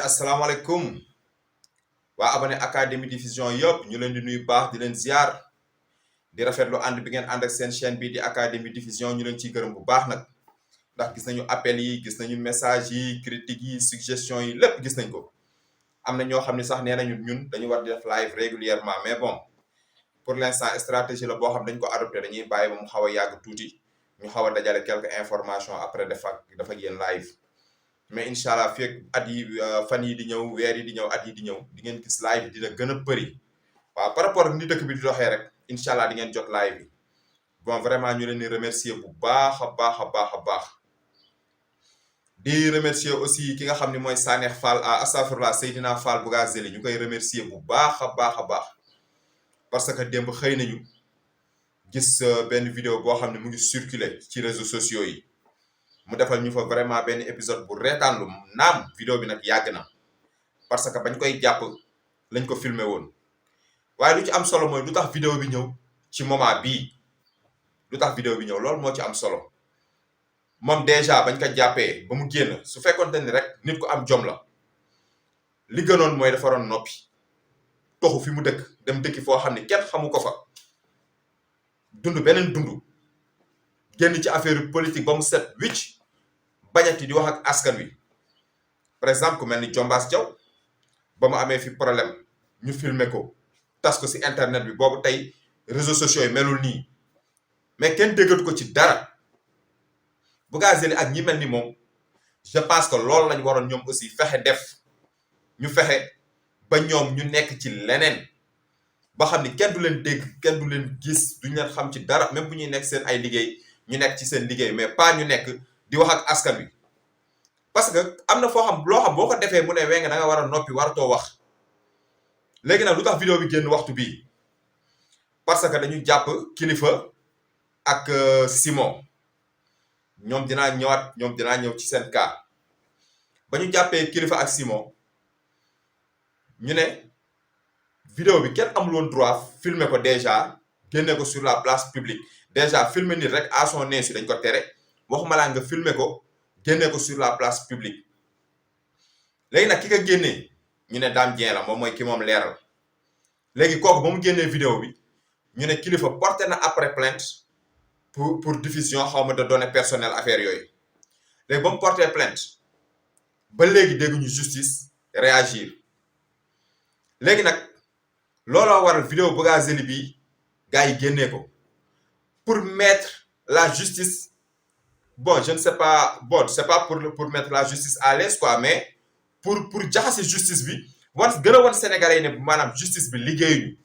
asalaamaaleykum waa abonné académie diffusion yëpp ñu leen di nuyu baax di leen ziar di rafetlu ànd bi ngeen ànd ak seen chaîne bi di académie diffusion ñu leen ciy gërëm bu baax nag ndax gis nañu appel yi gis nañu message yi critique yi suggestion yi lépp gis nañ ko. am na ñoo xam ne sax nee nañu ñun dañu war di def live régulièrement mais bon pour l'instant stratégie la boo xam dañ ko adopté dañuy bàyyi ba mu xaw a yàgg tuuti ñu xaw a dajale quelques informations après dafa yéen live. mais incha allah fekk at yi fan yi di ñëw weer yi di ñëw at yi di ñëw di ngeen gis live dina gën a bëri waaw par rapport ak ni dëkk bi di doxee rek incha allah di ngeen jot live bi bon vraiment ñu leen di remercier bu baax a baax di remercier aussi ki nga xam ne mooy Sanex Fall astafurlah Seydina Fall Bougazelli ñu koy remercier bu baax a baax parce que démb xëy nañu gis benn vidéo boo xam ne mu ngi circuler ci réseaux sociaux yi mu defal ñu fa vraiment benn épisode bu reetaanlu naam vidéo bi nag yàgg na parce que bañ koy jàpp lañ ko filmé woon waaye lu ci am solo mooy lu tax vidéo bi ñëw ci moment bii lu tax vidéo bi ñëw loolu moo ci am solo moom déjà bañ ko jàppee ba mu génn su fekkoonte ni rek nit ku am jom la li gënoon mooy dafa doon noppi toxu fi mu dëkk dem dëkki foo xam ne kenn xamu ko fa dund beneen dund génn ci affaire politique ba mu set wicc bañati di wax ak askan wi par exemple ku mel ni Jombaas Jaw ba mu amee fi problème ñu filmer ko tas ko ci internet bi boobu tey réseaux sociaux yi melul nii mais kenn déggatu ko ci dara Bougazelli ak ñi mel ni moom je pense que loolu lañ waroon ñoom aussi fexe def ñu fexe ba ñoom ñu nekk ci leneen ba xam ni kenn du leen dégg kenn du leen gis duñ leen xam ci dara même bu ñuy nekk seen ay liggéey ñu nekk ci seen liggéey mais pas ñu nekk di wax ak askan wi parce que am na foo xam loo xam boo ko defee mu ne weng da nga war a noppi waratoo wax léegi nag lu tax vidéo bi génn waxtu bii parce que dañu jàpp kilifa ak Simon ñoom dinaa ñëw ci seen cas ba ñu jàppee kilifa ak Simon ñu ne vidéo bi kenn amul woon droit filmer ko déjà génne ko sur la place publique déjà filmer nit rek à son insu dañ ko tere waxuma laa nga filmer ko génne ko sur la place publique léegi nag ki nga génnee ñu ne Dame Dieng la moom mooy ki moom leeral léegi kooku ba mu génnee vidéo bi ñu ne kilifa porté na après plainte pour diffusion xawma de données personnelles affaire yooyu léegi ba mu porté plainte ba léegi dégguñu justice réagir léegi nag looloo waral vidéo Bougazelli bi gars yi génnee ko pour mettre la justice bon je ne sais pas bon c'est pas pour mettre la justice à l'aise quoi mais pour jaxase justice bi gën a wan Sénégalais yi ne maanaam justice bi liggéeyuñu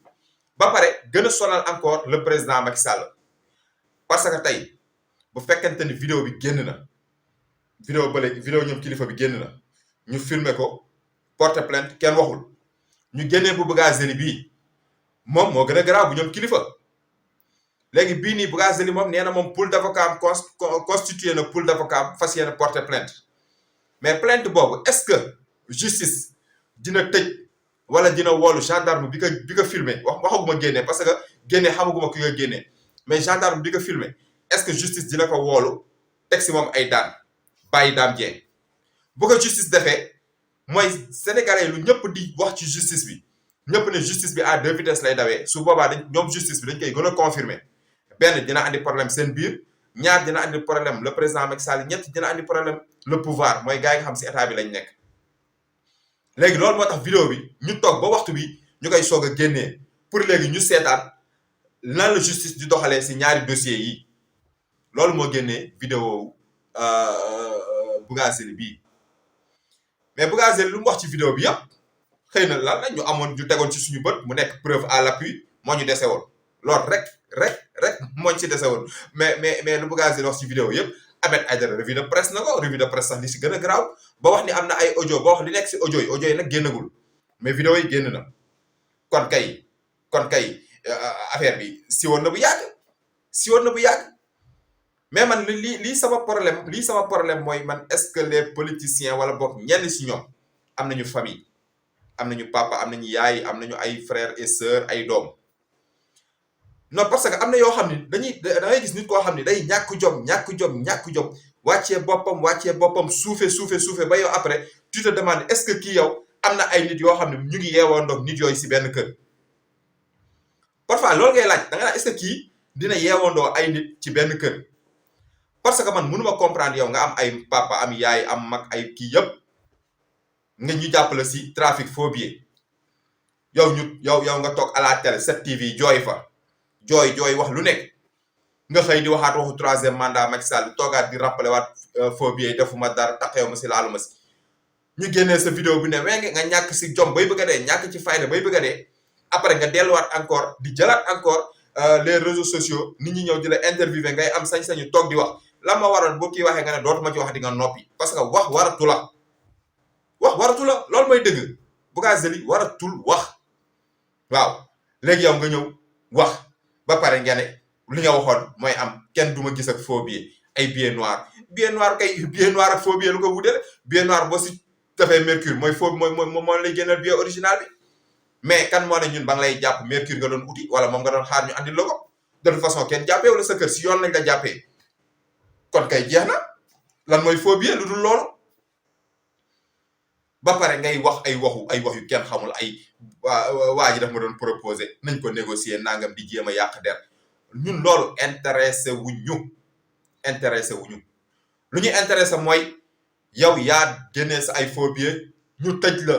ba pare gën a sonal encore le président Macky Sall parce que tey bu fekkente ni vidéo bi génn na vidéo ñoom kilifa bi génn na ñu filmer ko porter plainte kenn waxul ñu génnee bu Bougazelli bii moom moo gën a garaaw bu ñoom kilifa léegi bii nii Bougazelli moom nee na moom pool d'avocat constitué na pool d'avocat fas yéene porter plainte mais plainte boobu est-ce que justice dina tëj wala dina woolu gendarme bi ko filmé waxaguma génne parce que génne xamaguma ki nga génne mais gendarme bi ko filmé est-ce que justice dina ko woolu teg si moom ay daan bàyyi Dame Dieng bu ko justice defee mooy sénégalais lu ñëpp di wax ci justice bi ñëpp ne justice bi à deux vitesses lay dawee su boobaa ñoom justice bi dañ koy gën a confirmer benn dina andi problème seen biir ñaar dina andi problème le président Macky Sall ñett dina andi problème le pouvoir mooy gars yi nga xam si état bi lañ nekk léegi loolu moo tax vidéo bi ñu toog ba waxtu bi ñu koy soog a génnee pour léegi ñu seetaan lan la justice di doxalee si ñaari dossiers yi loolu moo génnee vidéo Bougazelli bii mais Bougazelli lu mu wax ci vidéo bi yëpp xëy na lan la ñu amoon ñu tegoon ci suñu bët mu nekk preuve à l'appui moo ñu dese woon loolu rek moo ñu ci dese woon mais lu Bougazelli wax ci vidéo yëpp Ahmed Aïdara revue de presse na ko revue de presse sax li si gën a garaaw ba wax ni am na ay audio ba wax li nekk si audio yi nag génnagul mais vidéo yi génn na kon kay affaire bi siwoon na bu yàgg mais man lii sama problème mooy man est-ce que les politiciens wala boog ñenn si ñoom am nañu famille am nañu papa am nañu yaay am nañu ay frères et sœurs ay doom non parce que am na yoo xam ni da ngay gis nit koo xam ni day ñàkk jom wàccee boppam suufe ba yow après tu te demandes est-ce que kii yow am na ay nit yoo xam ne ñu ngi yeewoondoog nit yooyu si benn kër parfois loolu ngay laaj da nga naan est-ce que kii dina yeewoondoo ay nit ci benn kër parce que man mënuma comprendre yow nga am ay papa am yaay am mag ay kii yëpp nga ñu jàppale si trafic faux billets yow nga toog à la télé 7TV jooy fa jooy wax lu nekk nga xëy di waxaat waxu troisième mandat Macky Sall toogaat di rappelé waat faux billets defuma dara taxew ma si laalu ma si ñu génnee sa vidéo bi ne wenge nga ñàkk si jom bay bëgg a dee ñàkk ci fayda bay bëgg a dee après nga delluwaat encore di jëlaat encore les réseaux sociaux nit ñi ñëw di la interviewé ngay am sañ-sañu toog di wax la ma waroon boo kii waxee nga ne dootuma ci wax di nga noppi parce que wax waratu la loolu mooy dëgg Bougazelli waratul wax waaw léegi yow nga ñëw wax ba pare nga ne li nga waxoon mooy am kenn du ma gis ak faux billet ay billet noir ak faux billet lu ko wuteel billet noir boo si defee mercure mooy faux mooy lay génnal billet original bi mais kan moo ne ñun ba nga lay jàpp mercure nga doon uti wala moom nga doon xaar ñu andil la ko de toute façon kenn jàppee wala sa kër si yoon lañ la jàppee kon kay jeex na lan mooy faux billet lu dul loolu ba pare ngay wax ay wax yu kenn xamul ay waa ji daf ma doon proposé nañ ko négocier nangam di jéem a yàq der ñun loolu intéressé wuñu lu ñu intéressé mooy yow yaa génnee sa ay faux billets ñu tëj la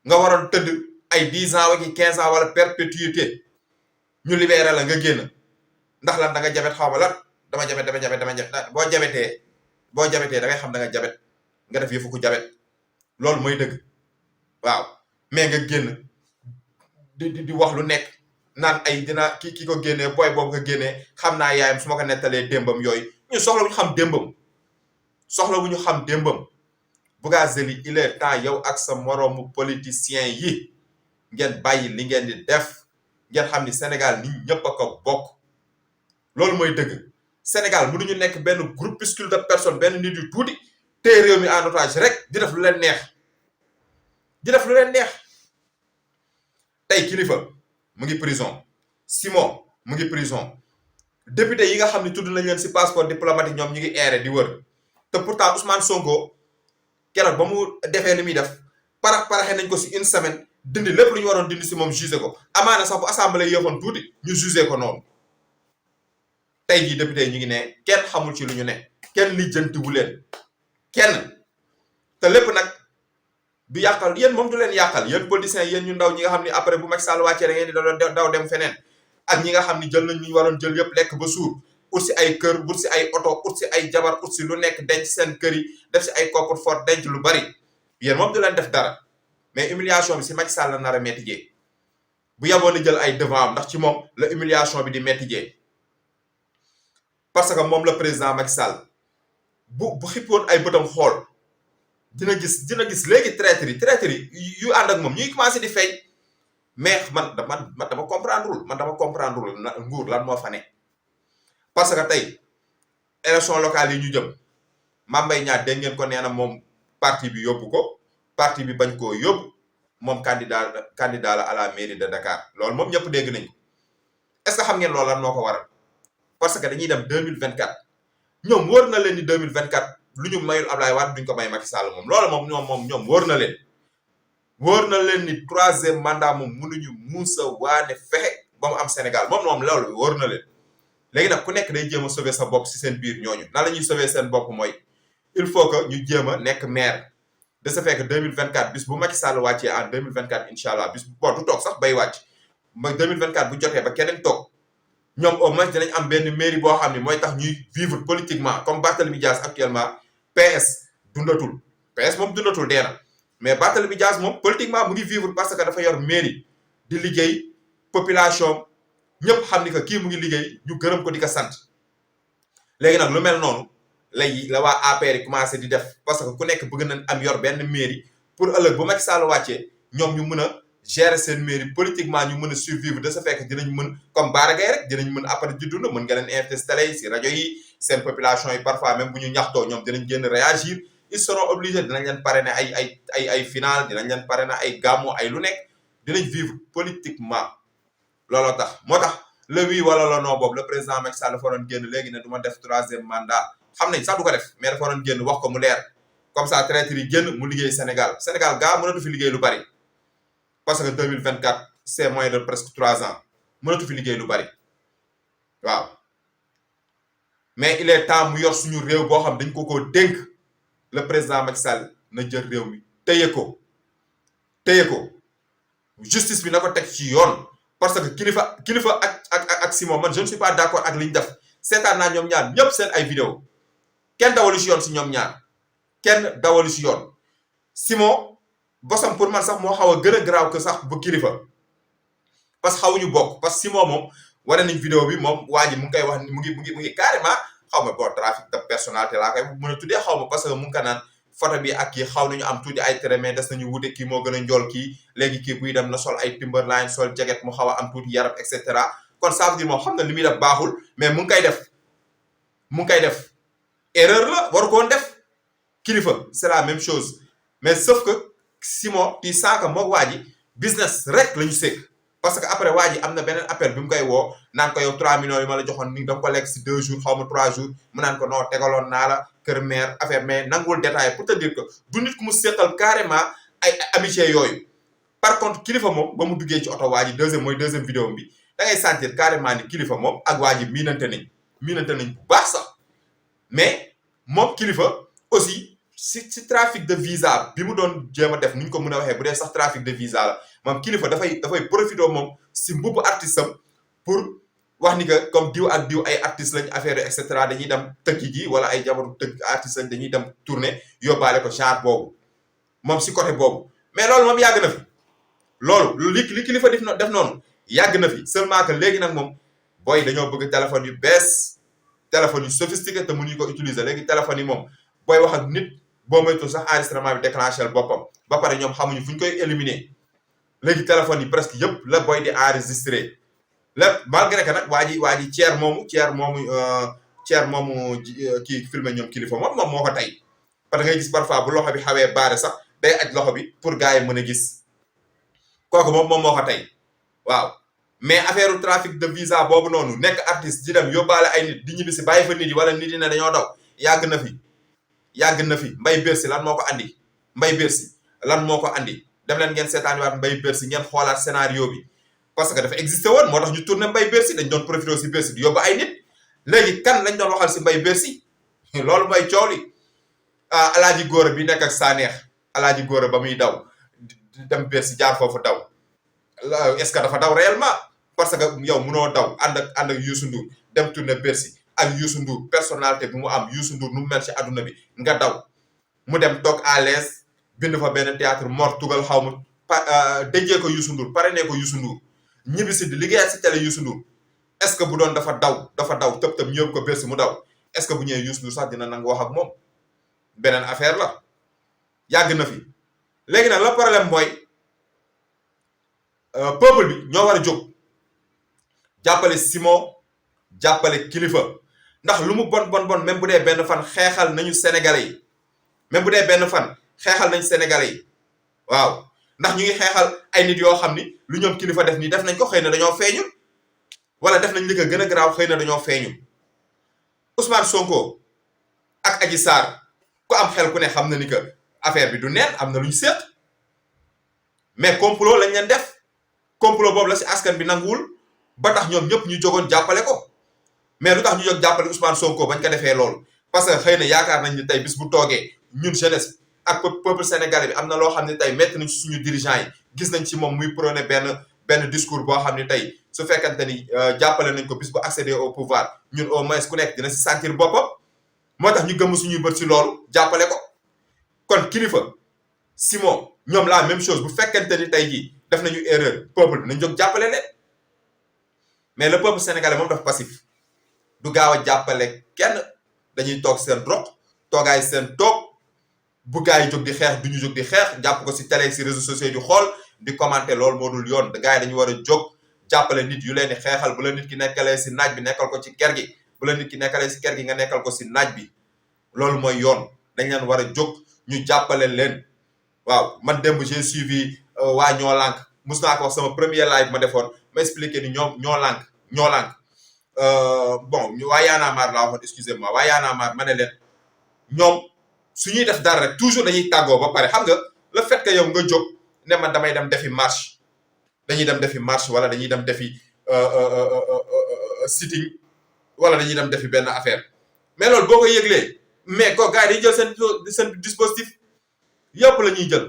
nga waroon tëdd ay 10 ans wala 15 ans wala perpétuité ñu libéré la nga génn ndax lan da nga jabet xaw ma lan dama jabet boo jabetee da ngay xam da nga jabet nga def yëfu ku jabet loolu mooy dëgg waaw mais nga génn di wax lu nekk naan ay dina ki ko génnee booy boobu nga génnee xam naa yaayam su ma ko nettalee démbam yooyu ñu soxla wu ñu xam démbam Bougazelli il est temps yow ak sa moroomu politicien yi ngeen bàyyi li ngeen di def ngeen xam ni Sénégal nit ñëpp a ko bokk loolu mooy dëgg Sénégal mënuñu nekk benn groupuscule de personnes benn nit yu tuuti téye réew mi en otage rek di def lu leen neex tey Kilifeu mu ngi prison Simon mu ngi prison député yi nga xam ne tudd nañ leen ci passeport diplomatique ñoom ñu ngi erré di wër te pourtant Ousmane Sonko keroog ba mu defee li muy def paraxee nañ ko ci une semaine dindi lépp lu ñu waroon dindi ci moom jugé ko amaana sax bu assemblée yéexoon tuuti ñu jugé ko noonu tey jii député yi ñu ngi ne kenn xamul ci lu ñu ne kenn lijjantiwu leen kenn te lépp nag du yàqal yéen moom du leen yàqal yéen politiciens yéen ñu ndaw ñi nga xam ni après bu Macky Sall wàccee da ngeen di daw dem feneen ak ñi nga xam ni jël nañ ñu waroon jël yëpp lekk ba suur ut si ay kër ut si ay oto ut si ay jabar ut si lu nekk denc seen kër yi def si ay coffre fort denc lu bari yéen moom du leen def dara mais humiliation bi si Macky Sall la nar a metti jee bu yaboon na jël ay devant am ndax ci moom la humiliation bi di metti jee parce que moom la président Macky Sall bu xippoon ay bëtam xool dina gis léegi traître yi yu ànd ak moom ñuy commencé di feeñ mais man dama comprendreul nguur lan moo fa ne parce que tey élection locale yi ñu jëm Mame Mbaye Niang dégg ngeen ko nee na moom parti bi yóbbu ko parti bi bañ koo yóbbu moom candidat la à la mairie de Dakar loolu moom ñëpp dégg nañ ko est-ce que xam ngeen loolu lan moo ko waral parce que dañuy dem 2024 ñoom wóor na leen ni 2024 lu ñu mayul Ablaye Wade duñ ko may Macky Sall moom loolu moom ñoom wóor na leen ni troisième mandat moom mënuñu muusa waane fexe ba mu am Sénégal moom loolu wóor na leen léegi nag ku nekk day jéem a sauver sa bopp si seen biir ñooñu nan la ñuy sauver seen bopp mooy il faut que ñu jéem a nekk maire de ce fait que 2024 bis bu Macky Sall wàccee en 2024 incha allah bis bon du toog sax bay wàcc ba 2024 bu jotee ba keneen toog ñoom au moins dinañ am benn mairie boo xam ne mooy tax ñuy vivre politiquement comme Barthélémy Dias actuellement PS dundatul PS moom dundatul dee na mais Barthélémy Dias moom politiquement mu ngi vivre parce que dafa yor mairie di liggéey population ñëpp xam ni que kii mu ngi liggéey ñu gërëm ko di ko sant léegi nag lu mel noonu la waa APR yi commencé di def parce que ku nekk bëgg nañ am yor benn mairie pour ëllëg bu Macky Sall wàccee ñoom ñu mën a gérer seen mairie politiquement ñu mën a survivre de ce fait que dinañ mën comme Bara Gaye rek dinañ mën après di dund mën nga leen invité si télé yi si rajo yi seen population yi parfois même bu ñu ñaxtoo ñoom dinañ génn réagir ils seront obligés dinañ leen parrainer ay final dinañ leen parrainer ay gàmmu ay lu nekk dinañ vivre politiquement looloo tax moo tax le oui wala le non boobu le président Macky Sall dafa doon génn léegi ne du ma def troisième mandat xam nañ sax du ko def mais dafa doon génn wax ko mu leer comme ça traître yi génn mu liggéey Sénégal gaa mënatu fi liggéey lu bari parce que 2024 c'est moins de presque 3 ans mënatu fi liggéey lu bari waaw mais il est temps mu yor suñu réew boo xam dañ ko dénk le président Macky Sall na jël réew mi téye ko justice bi na ko teg ci yoon parce que kilifa ak Simon man je ne suis pas d'accord ak li ñu def seetaan naa ñoom ñaar ñëpp seen ay vidéo kenn dawalu si yoon si ñoom ñaar kenn dawalu si yoon Simon bosam pour man sax moo xaw a gën a garaaw que sax bu kilifa parce que xawuñu bokk parce que Simon moom wane nañ vidéo bi moom waa ji mu ngi koy wax mu ngi carrément xaw ma bon trafic de personnalité laa koy mën a tuddee xaw ma parce que mu ngi ko naan photo bi ak kii xaw nañu am tuuti ay trait mais des nañu wute kii moo gën a njool kii léegi kii buy dem na sol ay Timberline sol jacket mu xaw a am tuuti yaram et cetera kon ça veut dire moom xam na li muy def baaxul mais mu ngi koy def erreur la waru koon def kilifa c'est la même chose mais sauf que Simon ti saaka moog waa ji business rek la ñu sekk parce que après waa ji am na beneen appel bi mu koy woo naan ko yow 3 millions yi ma la joxoon ni danga ko lekk si 2 jours xaw ma 3 jours mu naan ko non tegaloon naa la kër mère affaire mais nangul détail pour te dire que du nit ku mu seqal carrément ay amitié yooyu par contre kilifa moom ba mu duggee ci oto waa ji deuxième vidéo bi da ngay sentir carrément ni kilifa moom ak waa ji miinante nañ bu baax sax mais moom kilifa aussi si trafic de visa bi mu doon jéem a def ni ñu ko mën a waxee bu dee sax trafic de visa la moom kilifa dafay profité moom si mbubbu artiste am pour wax ni que comme diw ak diw ay artistes lañ affaire et cetera dañuy dem tëggi ji wala ay jabaru tëgg artistes lañ dañuy dem tourner yóbbaale ko genre boobu moom si côté boobu mais loolu moom yàgg na fi loolu li kilifa def noonu yàgg na fi seulement que léegi nag moom booy dañoo bëgg téléphone yu bees téléphone yu sophistiqué te mënuñu ko utiliser léegi téléphone yi moom booy wax ak nit boo moytu sax enregistrement bi déclenché boppam ba pare ñoom xamuñu fu ñu koy éliminer léegi téléphone yi presque yëpp la booy di enregistré lépp malgré que nag waa ji ceer moomu kii filmé ñoom kilifa moom moo ko tey parce que ngay gis parfois bu loxo bi xawee baare sax day aj loxo bi pour gars yi mën a gis kooku moom moo ko tey waaw mais affaire trafic de visa boobu noonu nekk artiste di dem yóbbaale ay nit di ñibbi si bàyyi fa nit yi wala nit yi ne dañoo daw yàgg na fi Mbaye Bercy lan moo ko andi dem leen ngeen seetaaniwaat Mbaye Bercy ngeen xoolaat scénario bi parce que dafa existé woon moo tax ñu tourné Mbaye Bercy dañ doon profité si Bercy di yóbbu ay nit léegi kan lañ doon waxal si Mbaye Bercy loolu mooy coow li alaaji góora bi nekk ak Saneex alaaji góora ba muy daw dem Bercy jaar foofu daw est-ce que dafa daw réellement parce que yow munoo daw ànd ak Youssou Ndour dem tourné Bercy ak Youssou Ndour personnalité bi mu am Youssou Ndour nu mu mel ci àdduna bi nga daw mu dem toog à l'aise bind fa benn théâtre mort tugal xaw ma déjee ko Youssou Ndour parrainé ko Youssou Ndour ñibbi si di liggéeyaat si télé Youssou Ndour est-ce que bu doon dafa daw tëb ñëw ko Bercy mu daw est-ce que bu ñëwee Youssou Ndour sax dina nangu wax ak moom beneen affaire la yàgg na fi léegi nag le problème mooy peuple bi ñoo war a jóg jàppale Simon jàppale kilifa ndax lu mu bon même bu dee benn fan xeexal nañu sénégalais yi waaw ndax ñu ngi xeexal ay nit yoo xam ni lu ñoom kilifa def nii def nañ ko xëy na dañoo feeñul wala def nañ li ko gën a garaaw xëy na dañoo feeñul Ousmane Sonko ak Adji Sarr ku am xel ku ne xam na ni que affaire bi du neen am na lu ñu seet mais complot lañ leen def complot boobu la si askan bi nanguwul ba tax ñoom ñëpp ñu jógoon jàppale ko mais lu tax ñu jóg jàppale Ousmane Sonko bañ ko defee loolu parce que xëy na yaakaar nañ ni tey bis bu toogee ñun jeunesse ak peuple sénégalais bi am na loo xam ne tey métti nañ ci suñu dirigeant yi gis nañ ci moom muy prôné benn discours boo xam ne tey su fekkante ni jàppale nañ ko bis bu accéder au pouvoir ñun au moins ku nekk dina si sentir boppam moo tax ñu gëmm suñuy bët si loolu jàppale ko kon kilifa Simon ñoom la même chose bu fekkente ni tey jii def nañu erreur peuple bi nañ jóg jàppale leen mais le peuple sénégalais moom dafa passif du gaaw a jàppale kenn dañuy toog seen roq toogaay seen toog bu gaa yi jóg di xeex du ñu jóg di xeex jàpp ko si télé si réseaux sociaux di xool di commenter loolu moo dul yoon gaa yi dañu war a jóg jàppale nit yu leen di xeexal bu la nit ki nekkalee si naaj bi nekkal ko ci kër gi bu la nit ki nekkalee si kër gi nga nekkal ko si naaj bi loolu mooy yoon dañ leen war a jóg ñu jàppale leen waaw man démb j'ai suivi waa ñoo lànk mus naa ko wax sama premier live ma defoon ma expliqué ni ñoom ñoo lànk bon waa Y'en a marre laa waxoon excusez-moi waa Y'en a marre ma ne leen ñoom su ñuy def dara rek toujours dañuy tàggoo ba pare xam nga le fait que yow nga jóg ne man damay dem defi marche dañuy dem defi marche wala dañuy dem defi sitting wala dañuy dem defi benn affaire mais loolu boo ko yëglee mais ko gars yi dañuy jël seen dispositif yëpp la ñuy jël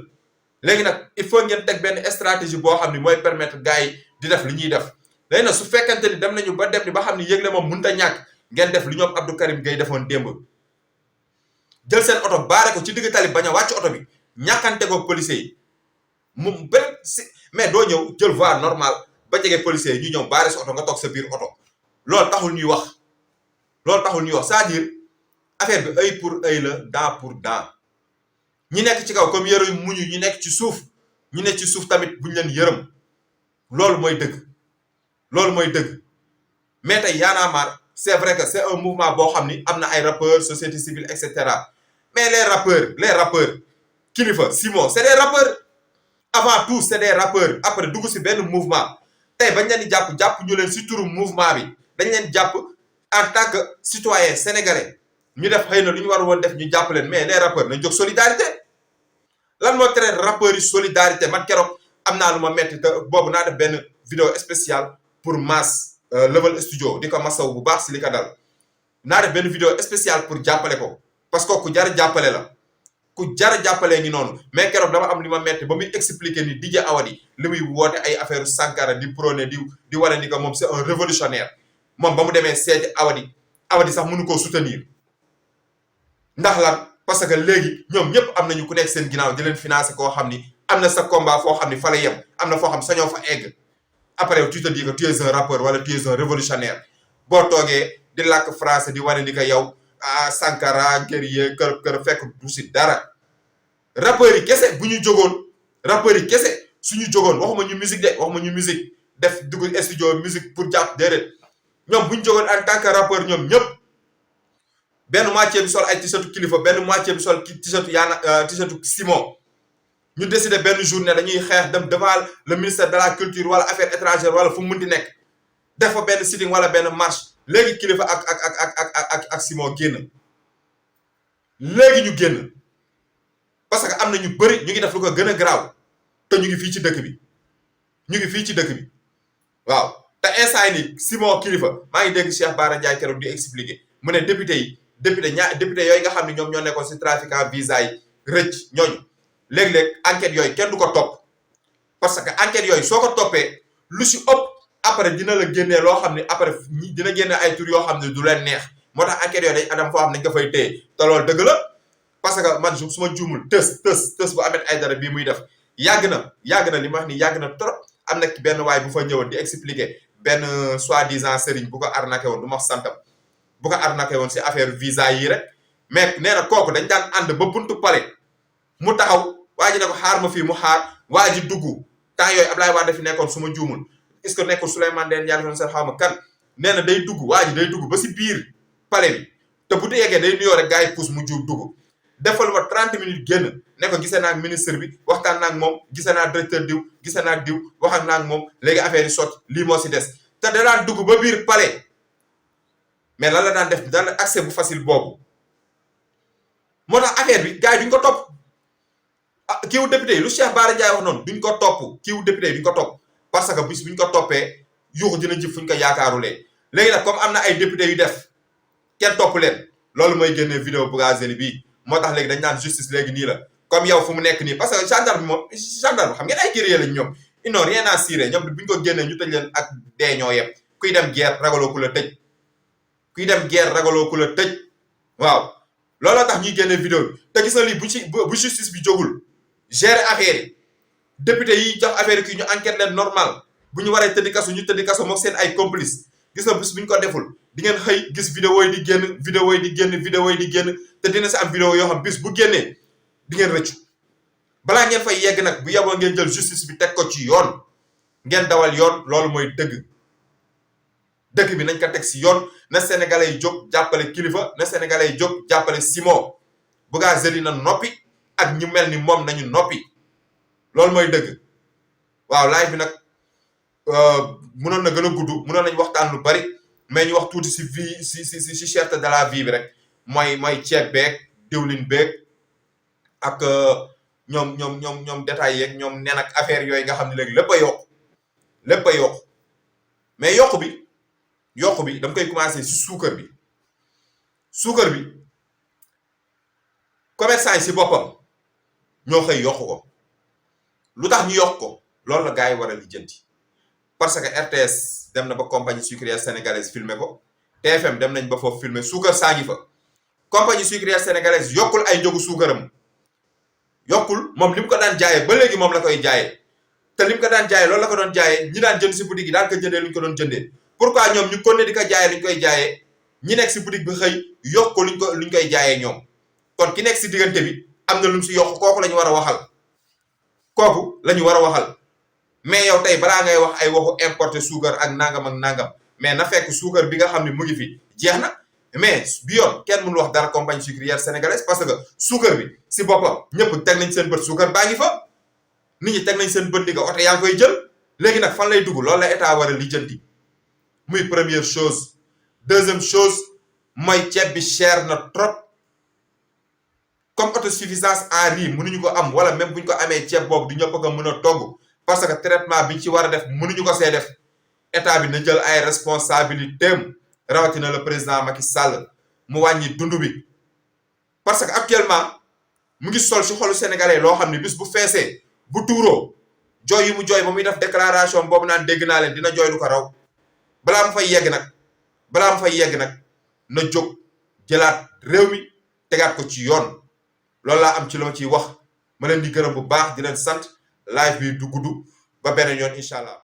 léegi nag il faut ngeen teg benn stratégie boo xam ni mooy permettre gars yi di def li ñuy def léegi nag su fekkente ni dem nañu ba dem ni ba xam ni yëgle moom mënut a ñàkk ngeen def li ñoom Abdou Karim Gueye defoon démb jël seen oto baare ko ci digg tali bañ a wàcc oto bi ñàkkante ko policiers yi mu benn si mais doo ñëw jël voie normale ba jege policiers yi ñu ñëw baare sa oto nga toog sa biir oto loolu taxul ñuy wax c'est-à-dire affaire bi œil pour œil la dent pour dent ñi nekk ci kaw comme yërëm muñu ñi nekk ci suuf ñi nekk ci suuf tamit buñu leen yërëm loolu mooy dëgg mais tey Y'en a marre c'est vrai que c'est un mouvement boo xam ni am na ay rappeurs société civile et cetera mais les rappeurs Kilifeu Simon c'est des rappeurs avant tout c'est des rappeurs après dugg si benn mouvement tey bañ leen di jàpp ñu leen si turu mouvement bi dañ leen jàpp en tant que citoyen sénégalais ñu def xëy na lu ñu war woon def ñu jàpp leen mais les rappeurs nañ jóg solidarité lan moo tere rappeurs yi solidarité man keroog am naa lu ma metti te boobu naa def benn vidéo spéciale pour Mass Level Studio di ko masaw bu baax si li ko dal naa def benn vidéo spéciale pour jàppale ko parce que ku jar jàppale la ku jar jàppalee ngi noonu mais keroog dama am li ma metti ba muy expliquer ni DJ Awadi li muy woote ay affaire Sankara di prôné di wane ni que moom c'est un révolutionnaire moom ba mu demee seeti Awadi sax mënu koo soutenir ndax lan parce que léegi ñoom ñëpp am nañu ku nekk seen ginnaaw di leen financer koo xam ni am na sa combat foo xam ni fa la yem am na foo xam sañoo fa egg après tu te dis que tu es un rappeur wala tu es un révolutionnaire boo toogee di làkk français di wane ni que yow Sankara guerrier kër fekk du si dara rappeurs yi kese bu ñu jógoon rappeurs yi kese suñu jógoon waxuma ñu musique def dugg studio musique pour jàpp déedéet ñoom bu ñu jógoon en tant que rappeur ñoom ñëpp benn moitié bi sol ay t-shirtu Kilifeu benn moitié bi sol t-shirtu Simon ñu décider benn journée dañuy xeex dem devant le ministère de la culture wala affaires étrangères wala fu mu munti nekk def fa benn sitting wala benn marche léegi Kilifeu ak Simon génn léegi ñu génn parce que am na ñu bëri ñu ngi def lu ko gën a garaaw te ñu ngi fii ci dëkk bi waaw te instant yi nii Simon Kilifeu maa ngi dégg Cheikh Bara Ndiaye keroog di expliquer mu ne député yooyu nga xam ne ñoom ñoo nekkoon si trafiquant visa yi rëcc ñooñu léeg-léeg enquête yooyu kenn du ko topp parce que enquête yooyu soo ko toppee lu si ëpp après dina la génnee loo xam ne après dina génne ay tur yoo xam ne du leen neex moo tax enquête yooyu dañ adam foo xam ne nga fay téye te loolu dëgg la parce que man su ma juumul tës bu Ahmed Aïdara bii muy def yàgg na li ma wax ni yàgg na trop am na benn waay bu fa ñëwoon di expliquer benn soi-disant sëriñ bu ko arnaqué woon du ma wax santam bu ko arnaqué woon si affaire visa yi rek mais nee na kooku dañ daan ànd ba buntu palais mu taxaw waa ji ne ko xaar ma fii mu xaar waa ji dugg temps yooyu Ablaye Wade fi nekkoon su ma juumul est-ce que nekkul Souleymane Ndéné Ndiaye seen xaw ma kan nee na day dugg waa ji day dugg ba si biir palais bi te bu dee yeggee day nuyoo rek gars yi pousse mu juub dugg defal ma 30 minutes génn ne ko gisee naa ak ministre bi waxtaan naa ak moom gisee naa directeur diw gisee naa ak diw wax ak naa ak moom léegi affaire yi sotti lii moo si des te da daan dugg ba biir palais mais lan la daan def daan accès bu facile boobu moo tax affaire bi gars yi duñ ko topp kiiwu député yi lu Cheikh Bara Ndiaye wax noonu duñ ko topp kiiwu député yi duñ ko topp parce que bis buñ ko toppee yuuxu dina jib fuñ ko yaakaarulee léegi nag comme am na ay député yu def kenn topp leen loolu mooy génnee vidéo Bougazelli bii moo tax léegi dañ naan justice léegi nii la comme yow fu mu nekk nii parce que gendarme bi moom gendarme xam ngeen ay guerrier lañ ñoom ils n'ont rien à cirer ñoom buñ ko génnee ñu tëj leen ak dee ñoo yem kuy dem guerre ragaloo ku la tëj waaw looloo tax ñuy génnee vidéo bi te gis na lii bu justice bi jógul gérer affaire yi député yi jox affaire yi ñu enquête leen normal bu ñu waree tëddi kaso ñu tëddi kaso moom seen ay complice gis na bis bu ñu ko deful di ngeen xëy gis vidéo yi di génn te dina si am vidéo yoo xam bis bu génnee di ngeen rëccu balaa ngeen fay yegg nag bu yeboo ngeen jël justice bi teg ko ci yoon ngeen dawal yoon loolu mooy dëgg bi nañ ko teg si yoon na sénégalais yi jóg jàppale Kilifeu na sénégalais yi jóg jàppale Simon Bougazelli na noppi ak ñu mel ni moom nañu noppi loolu mooy dëgg waaw live bi nag mënoon na gën a gudd mënoon nañu waxtaan lu bari mais ñu wax tuuti si vie si cherté de la vie bi rek mooy ceeb beeg diwlin beeg ak ñoom détails yeeg ñoom nen ak affaire yooyu nga xam ne léegi lépp a yokk mais yokk bi dama koy commencer si suukar bi commerçant yi si boppam ñoo xëy yokk ko lu tax ñu yokk ko loolu la gars yi war a lijjanti parce que RTS dem na ba compagnie sucrière sénégalaise filmer ko TFM dem nañ ba foofu filmer suukar saa ngi fa compagnie sucrière sénégalaise yokkul ay njëgu suukaram yokkul moom li mu ko daan jaayee ba léegi moom la koy jaayee te li mu ko daan jaayee loolu la ko doon jaayee ñi daan jënd si boutique yi daan ko jëndee lu ñu ko doon jëndee pourquoi ñoom ñu continuer di ko jaayee lu ñu koy jaayee ñi nekk si boutique bi xëy yokk ko luñ koy jaayee ñoom kon ki nekk si diggante bi am na lu mu si yokk kooku la ñu war a waxal mais yow tey balaa ngay wax ay waxu importer suukar ak nangam mais na fekk suukar bi nga xam ne mu ngi fi jeex na mais bi yoon kenn mënul wax dara compagnie sucrière sénégalaise parce que suukar bi si boppam ñëpp teg nañ seen bët suukar baa ngi fa nit ñi teg nañ seen bët di nga oto yaa ngi koy jël léegi nag fan lay dugg loolu la état war a lijjanti muy première chose. Deuxième chose mooy ceeb bi cher na trop comme autosuffisance en riz mënuñu ko am wala même bu ñu ko amee ceeb boobu du ñëpp ko mën a togg parce que traitement bi ñu ci war a def mënuñu ko see def état bi na jël ay responsabilités rawatina le président Macky Sall mu wàññi dund bi parce que actuellement mu ngi sol si xolu sénégalais loo xam ne bis bu feesee bu tuuroo jooy yu mu jooy ba muy def déclaration boobu naan dégg naa leen dina jooy lu ko raw balaa mu fay yegg nag na jóg jëlaat réew mi tegaat ko ci yoon loolu laa am ci lu ma ciy wax ma leen di gërëm bu baax di leen sant live bi du gudd ba beneen yoon incha allah.